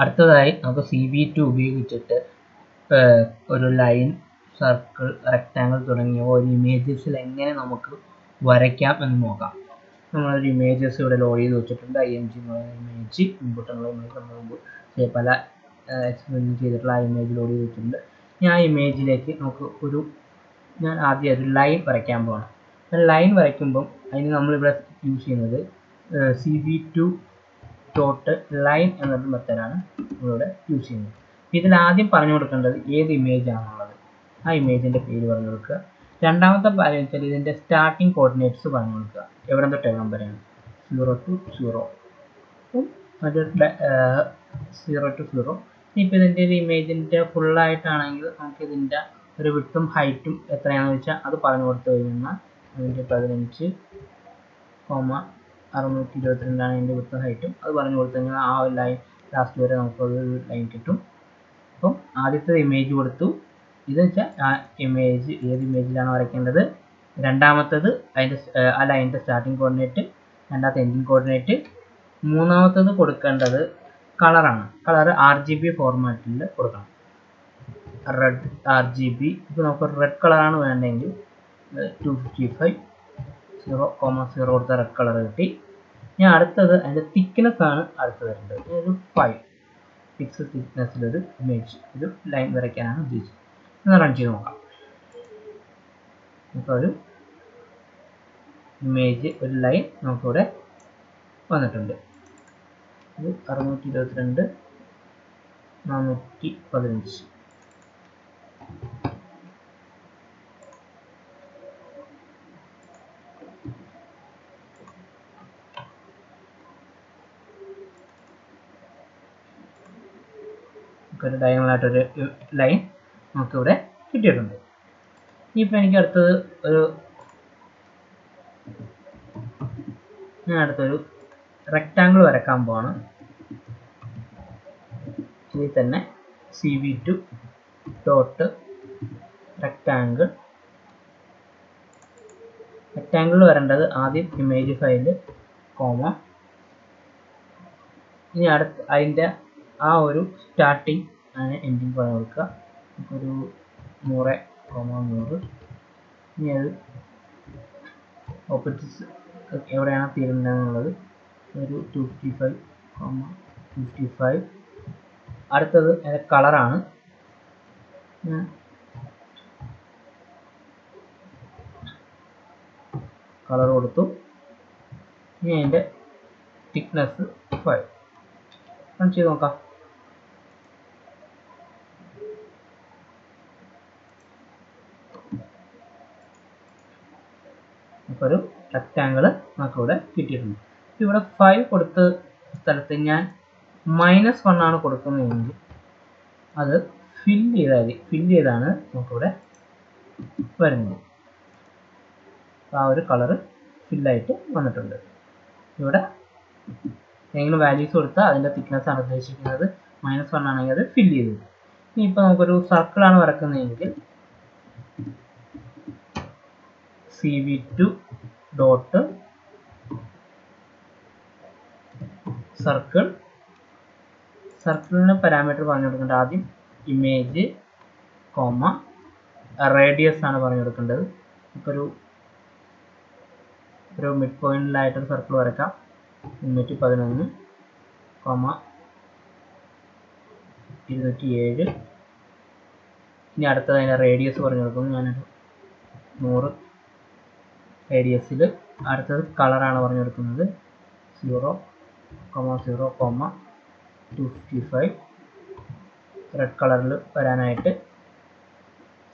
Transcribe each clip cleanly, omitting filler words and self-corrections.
അടുത്തതായി നമുക്ക് CV2 ഉപയോഗിച്ചിട്ട് ഒരു ലൈൻ, സർക്കിൾ, റെക്റ്റാങ്കിൾ തുടങ്ങിയ ഒരു ഇമേജസിൽ എങ്ങനെ നമുക്ക് വരയ്ക്കാം എന്ന് നോക്കാം. നമ്മളൊരു ഇമേജസ് ഇവിടെ ലോഡ് ചെയ്ത് വെച്ചിട്ടുണ്ട്. IMG ഇമേജ്, ഇൻപുട്ട് ഇമേജ് നമ്മൾ മുമ്പ് പല എക്സ്പെരിമെൻറ്റ് ചെയ്തിട്ടുള്ള ആ ഇമേജ് ലോഡ് ചെയ്ത് വെച്ചിട്ടുണ്ട്. ഞാൻ ആ ഇമേജിലേക്ക് നമുക്ക് ഞാൻ ആദ്യം ഒരു ലൈൻ വരയ്ക്കാൻ പോകണം. ലൈൻ വരയ്ക്കുമ്പം അതിന് നമ്മളിവിടെ യൂസ് ചെയ്യുന്നത് CV2 ഡോട്ട് ലൈൻ എന്നൊരു മെത്തേഡാണ് നമ്മളിവിടെ യൂസ് ചെയ്യുന്നത്. ഇതിൽ ആദ്യം പറഞ്ഞു കൊടുക്കേണ്ടത് ഏത് ഇമേജ് ആണുള്ളത്, ആ ഇമേജിൻ്റെ പേര് പറഞ്ഞു കൊടുക്കുക. രണ്ടാമത്തെ കാര്യം വെച്ചാൽ ഇതിൻ്റെ സ്റ്റാർട്ടിങ് കോർഡിനേറ്റ്സ് പറഞ്ഞു കൊടുക്കുക. എവിടെ തൊട്ട് എവിടം വരെയാണ്, 0 to 0. അത് 0 to 0. ഇപ്പോൾ ഇതിൻ്റെ ഒരു ഇമേജിൻ്റെ ഫുള്ളായിട്ടാണെങ്കിൽ നമുക്കിതിൻ്റെ ഒരു വിട്ടും ഹൈറ്റും എത്രയാണെന്ന് വെച്ചാൽ അത് പറഞ്ഞു കൊടുത്തു കഴിഞ്ഞാൽ അതിൻ്റെ 15,622 അതിൻ്റെ വിട്ടും ഹൈറ്റും അത് പറഞ്ഞു കൊടുത്തു കഴിഞ്ഞാൽ ആ ഒരു ലൈൻ ലാസ്റ്റ് വരെ നമുക്കൊരു ലൈൻ കിട്ടും. അപ്പം ആദ്യത്തെ ഇമേജ് കൊടുത്തു. ഇത് വെച്ചാൽ ആ ഇമേജ് ഏത് ഇമേജിലാണ് വരയ്ക്കേണ്ടത്. രണ്ടാമത്തത് അതിൻ്റെ ആ ലൈനിൻ്റെ സ്റ്റാർട്ടിങ് കോർഡിനേറ്റ്, രണ്ടാമത്തെ എൻഡിങ് കോർഡിനേറ്റ്. മൂന്നാമത്തത് കൊടുക്കേണ്ടത് കളറാണ്. കളർ RGB ഫോർമാറ്റിൽ കൊടുക്കണം. Red RGB. ഇപ്പോൾ നമുക്ക് റെഡ് കളറാണ് വേണ്ടതെങ്കിൽ 255 0,0 കൊടുത്ത റെഡ് കളർ കിട്ടി. ഇനി അടുത്തത് അതിൻ്റെ തിക്നെസ് ആണ് അടുത്ത് വരേണ്ടത്. ഒരു 5 പിക്സൽ തിക്നെസ്സിലൊരു ഇമേജ്, ഒരു ലൈൻ വരയ്ക്കാനാണ് ഉദ്ദേശിച്ചത്. ഒന്ന് റൺ ചെയ്ത് നോക്കാം. ഇപ്പോൾ ഒരു ഇമേജ്, ഒരു ലൈൻ നമുക്കിവിടെ വന്നിട്ടുണ്ട്. ഇത് 622 415. ഒരു ഡയഗണലായിട്ടൊരു ലൈൻ നമുക്കിവിടെ കിട്ടിയിട്ടുണ്ട്. ഇനിയിപ്പോൾ എനിക്ക് അടുത്തത് അടുത്തൊരു റെക്റ്റാങ്കിൾ വരക്കാൻ പോവാണ്. ഇതിൽ തന്നെ CV2 ഡോട്ട് റെക്റ്റാങ്കിൾ. റെക്റ്റാങ്കിൾ വരേണ്ടത് ആദ്യം ഇമേജ് ഫയല് കോമ, ഇനി അതിൻ്റെ ആ ഒരു സ്റ്റാർട്ടിങ് എൻഡിങ് പറഞ്ഞു കൊടുക്കുക. ഒരു 100,100. ഇനി അത് ഓപ്പോസിറ്റ് എവിടെയാണ് തീരുന്നതെന്നുള്ളത് ഒരു 255,55. അടുത്തത് അതിൻ്റെ കളറാണ്. കളർ കൊടുത്തു. ഇനി അതിൻ്റെ തിക്നെസ് 5. റൺ ചെയ്ത് നോക്കാം. അപ്പോൾ ഒരു റെക്റ്റാങ്കിൾ നമുക്കിവിടെ കിട്ടിയിട്ടുണ്ട്. ഇവിടെ 5 കൊടുത്ത സ്ഥലത്ത് ഞാൻ -1 ആണ് കൊടുക്കുന്നതെങ്കിൽ അത് ഫില്ല് ചെയ്താണ് നമുക്കിവിടെ വരുന്നത്. ആ ഒരു കളറ് ഫില്ലായിട്ട് വന്നിട്ടുണ്ട്. ഇവിടെ ഏതെങ്കിലും വാല്യൂസ് കൊടുത്താൽ അതിൻ്റെ തിക്നെസ് ആണ് ഉദ്ദേശിക്കുന്നത്. -1 ആണെങ്കിൽ അത് ഫില്ല് ചെയ്തു. ഇനിയിപ്പോൾ നമുക്കൊരു സർക്കിളാണ് വരക്കുന്നതെങ്കിൽ CV2 ഡോട്ട് സർക്കിൾ. സർക്കിളിന് പാരാമീറ്റർ പറഞ്ഞു കൊടുക്കേണ്ടത് ആദ്യം ഇമേജ് കോമ റേഡിയസ് ആണ് പറഞ്ഞു കൊടുക്കേണ്ടത്. ഇപ്പോൾ ഒരു മിഡ് പോയിന്റിലായിട്ടൊരു സർക്കിൾ വരക്കാം. 311, 207. ഇനി അടുത്തത് അതിൻ്റെ റേഡിയസ് പറഞ്ഞു കൊടുക്കുന്നു. ഞാനൊരു 100 റേഡിയസിൽ. അടുത്തത് കളറാണ് പറഞ്ഞു കൊടുക്കുന്നത്. 0,0,255 റെഡ് കളറിൽ വരാനായിട്ട്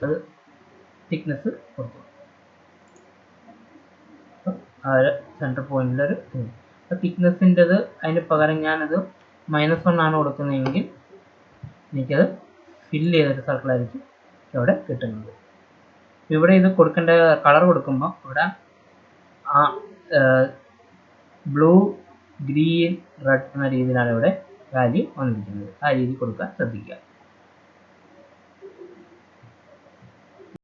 അത് തിക്നെസ് കൊടുക്കും. ആ ഒരു സെൻറ്റർ പോയിന്റിലൊരു തിക്നെസ്സിൻ്റെത് അതിന് പകരം ഞാനത് -1 ആണ് കൊടുക്കുന്നതെങ്കിൽ എനിക്കത് ഫില്ല് ചെയ്തൊരു സർക്കിളായിരിക്കും ഇവിടെ കിട്ടുന്നത്. ഇവിടെ ഇത് കൊടുക്കേണ്ട കളർ കൊടുക്കുമ്പോൾ ഇവിടെ ആ ബ്ലൂ, ഗ്രീൻ, റെഡ് എന്ന രീതിയിലാണ് ഇവിടെ വാല്യൂ വന്നിരിക്കുന്നത്. ആ രീതി കൊടുക്കാൻ ശ്രദ്ധിക്കുക.